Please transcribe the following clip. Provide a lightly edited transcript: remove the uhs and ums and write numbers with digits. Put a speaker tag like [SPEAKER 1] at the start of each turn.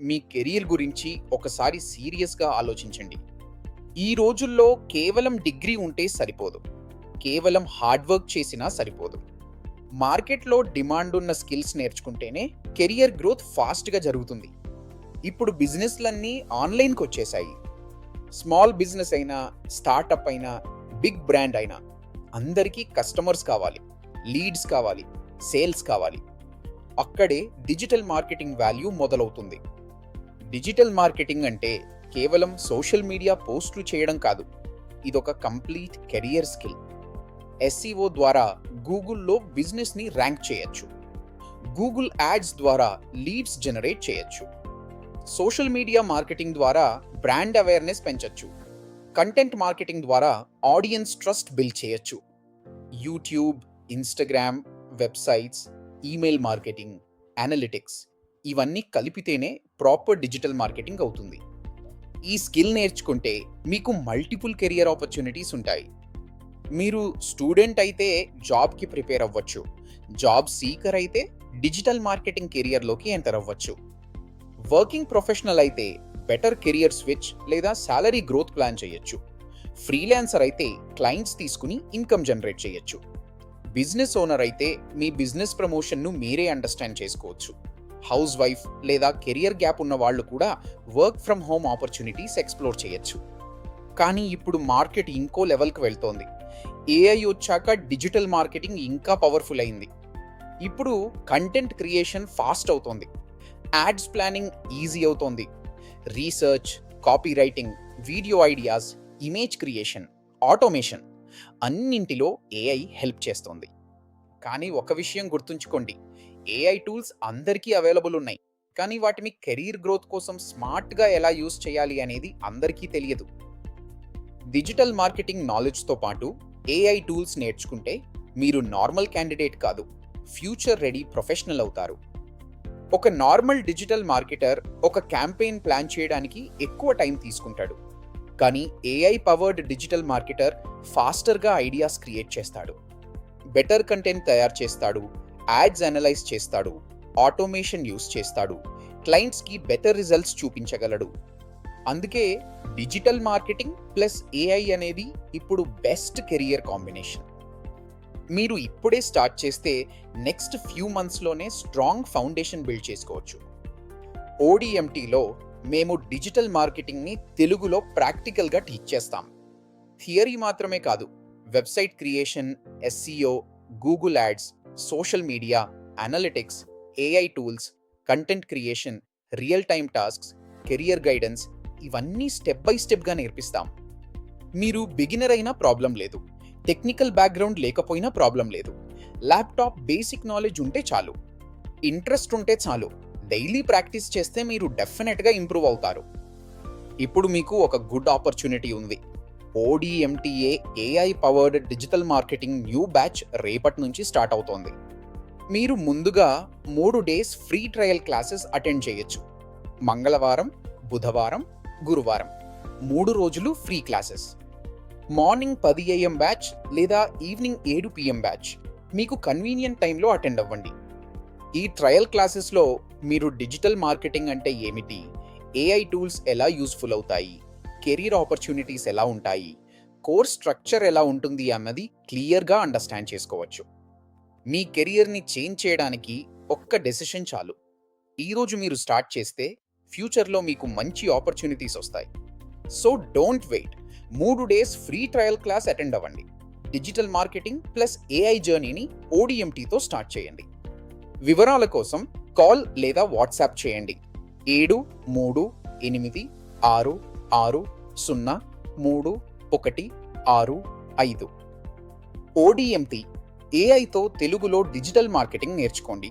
[SPEAKER 1] మీ career గురించి ఒకసారి సీరియస్‌గా ఆలోచించండి. ఈ రోజుల్లో కేవలం డిగ్రీ ఉంటే సరిపోదు. కేవలం హార్డ్ వర్క్ చేసినా సరిపోదు. మార్కెట్‌లో డిమాండ్ ఉన్న స్కిల్స్ నేర్చుకుంటేనే కెరియర్ గ్రోత్ ఫాస్ట్‌గా జరుగుతుంది. ఇప్పుడు బిజినెస్‌లన్నీ ఆన్‌లైన్‌కొచ్చేశాయి. స్మాల్ బిజినెస్ అయినా, స్టార్టప్ అయినా, బిగ్ బ్రాండ్ అయినా అందరికీ కస్టమర్స్ కావాలి, లీడ్స్ కావాలి, సేల్స్ కావాలి. అక్కడే డిజిటల్ మార్కెటింగ్ వాల్యూ మొదలవుతుంది. డిజిటల్ మార్కెటింగ్ అంటే కేవలం సోషల్ మీడియా పోస్టులు చేయడం కాదు. ఇదొక కంప్లీట్ కెరియర్ స్కిల్. ఎస్ఈఓ ద్వారా గూగుల్లో బిజినెస్ని ర్యాంక్ చేయొచ్చు. గూగుల్ యాడ్స్ ద్వారా లీడ్స్ జనరేట్ చేయొచ్చు. సోషల్ మీడియా మార్కెటింగ్ ద్వారా బ్రాండ్ అవేర్నెస్ పెంచొచ్చు. కంటెంట్ మార్కెటింగ్ ద్వారా ఆడియన్స్ ట్రస్ట్ బిల్డ్ చేయొచ్చు. YouTube, Instagram, websites, email marketing, analytics ఇవన్నీ కలిపితేనే ప్రాపర్ డిజిటల్ మార్కెటింగ్ అవుతుంది. ఈ స్కిల్ నేర్చుకుంటే మీకు మల్టిపుల్ కెరియర్ ఆపర్చునిటీస్ ఉంటాయి. మీరు స్టూడెంట్ అయితే జాబ్కి ప్రిపేర్ అవ్వచ్చు. జాబ్ సీకర్ అయితే డిజిటల్ మార్కెటింగ్ కెరియర్లోకి ఎంటర్ అవ్వచ్చు. వర్కింగ్ ప్రొఫెషనల్ అయితే బెటర్ కెరియర్ స్విచ్ లేదా సాలరీ గ్రోత్ ప్లాన్ చేయొచ్చు. ఫ్రీలాన్సర్ అయితే క్లయింట్స్ తీసుకుని ఇన్కమ్ జనరేట్ చేయొచ్చు. బిజినెస్ ఓనర్ అయితే మీ బిజినెస్ ప్రమోషన్ను మీరే అండర్స్టాండ్ చేసుకోవచ్చు. హౌస్ వైఫ్ లేదా కెరియర్ గ్యాప్ ఉన్న వాళ్ళు కూడా work from home opportunities explore చేయొచ్చు. కానీ ఇప్పుడు మార్కెట్ ఇంకో లెవెల్కి వెళ్తోంది. ఏఐ వచ్చాక డిజిటల్ మార్కెటింగ్ ఇంకా పవర్ఫుల్ అయింది. ఇప్పుడు కంటెంట్ క్రియేషన్ ఫాస్ట్ అవుతోంది. యాడ్స్ ప్లానింగ్ ఈజీ అవుతోంది. Research, copy writing, video ideas, image creation, automation అన్నింటిలో ఏఐ హెల్ప్ చేస్తోంది. కానీ ఒక విషయం గుర్తుంచుకోండి, ఏఐ టూల్స్ అందరికీ అవైలబుల్ ఉన్నాయి. కానీ వాటిని కెరీర్ గ్రోత్ కోసం స్మార్ట్గా ఎలా యూజ్ చేయాలి అనేది అందరికీ తెలియదు. డిజిటల్ మార్కెటింగ్ నాలెడ్జ్తో పాటు ఏఐ టూల్స్ నేర్చుకుంటే మీరు నార్మల్ క్యాండిడేట్ కాదు, ఫ్యూచర్ రెడీ ప్రొఫెషనల్ అవుతారు. ఒక నార్మల్ డిజిటల్ మార్కెటర్ ఒక క్యాంపెయిన్ ప్లాన్ చేయడానికి ఎక్కువ టైం తీసుకుంటాడు. కానీ ఏఐ పవర్డ్ డిజిటల్ మార్కెటర్ ఫాస్టర్గా ఐడియాస్ క్రియేట్ చేస్తాడు, బెటర్ కంటెంట్ తయారు చేస్తాడు, యాడ్స్ అనలైజ్ చేస్తాడు, ఆటోమేషన్ యూస్ చేస్తాడు, క్లయింట్స్కి బెటర్ రిజల్ట్స్ చూపించగలడు. అందుకే డిజిటల్ మార్కెటింగ్ ప్లస్ ఏఐ అనేది ఇప్పుడు బెస్ట్ కెరియర్ కాంబినేషన్. మీరు ఇప్పుడే స్టార్ట్ చేస్తే నెక్స్ట్ ఫ్యూ మంత్స్లోనే స్ట్రాంగ్ ఫౌండేషన్ బిల్డ్ చేసుకోవచ్చు. ఓడిఎంటీలో మేము డిజిటల్ మార్కెటింగ్ని తెలుగులో ప్రాక్టికల్గా టీచ్ చేస్తాం. థియరీ మాత్రమే కాదు, website creation, SEO, Google ads, social media, analytics, AI tools, content creation, real time tasks, career guidance ఇవన్నీ స్టెప్ బై స్టెప్గా నేర్పిస్తాం. మీరు బిగినర్ అయినా ప్రాబ్లం లేదు, టెక్నికల్ బ్యాక్గ్రౌండ్ లేకపోయినా ప్రాబ్లం లేదు. ల్యాప్టాప్ బేసిక్ నాలెడ్జ్ ఉంటే చాలు, ఇంట్రెస్ట్ ఉంటే చాలు. డైలీ ప్రాక్టీస్ చేస్తే మీరు డెఫినెట్గా ఇంప్రూవ్ అవుతారు. ఇప్పుడు మీకు ఒక గుడ్ ఆపర్చునిటీ ఉంది. ఓడిఎంటీఏ AI powered digital marketing new batch రేపటి నుంచి స్టార్ట్ అవుతోంది. మీరు ముందుగా 3 days free trial classes attend చేయొచ్చు. మంగళవారం, బుధవారం, గురువారం 3 రోజులు free classes. Morning 10 AM batch లేదా ఈవినింగ్ 7 PM బ్యాచ్ మీకు కన్వీనియంట్ టైంలో అటెండ్ అవ్వండి. ఈ ట్రయల్ క్లాసెస్లో మీరు డిజిటల్ మార్కెటింగ్ అంటే ఏమిటి, ఏఐ టూల్స్ ఎలా యూస్ఫుల్ అవుతాయి, కెరీర్ ఆపర్చునిటీస్ ఎలా ఉంటాయి, కోర్స్ స్ట్రక్చర్ ఎలా ఉంటుంది అన్నది క్లియర్గా అండర్స్టాండ్ చేసుకోవచ్చు. మీ కెరియర్ని చేంజ్ చేయడానికి ఒక్క డెసిషన్ చాలు. ఈరోజు మీరు స్టార్ట్ చేస్తే ఫ్యూచర్లో మీకు మంచి ఆపర్చునిటీస్ వస్తాయి. So don't wait, 3 days free trial class attend అవ్వండి. డిజిటల్ మార్కెటింగ్ ప్లస్ ఏఐ జర్నీని ఓడిఎంటీతో స్టార్ట్ చేయండి. వివరాల కోసం కాల్ లేదా వాట్సాప్ చేయండి 7386603165. ఓడిఎంటీ ఏఐతో తెలుగులో డిజిటల్ మార్కెటింగ్ నేర్చుకోండి.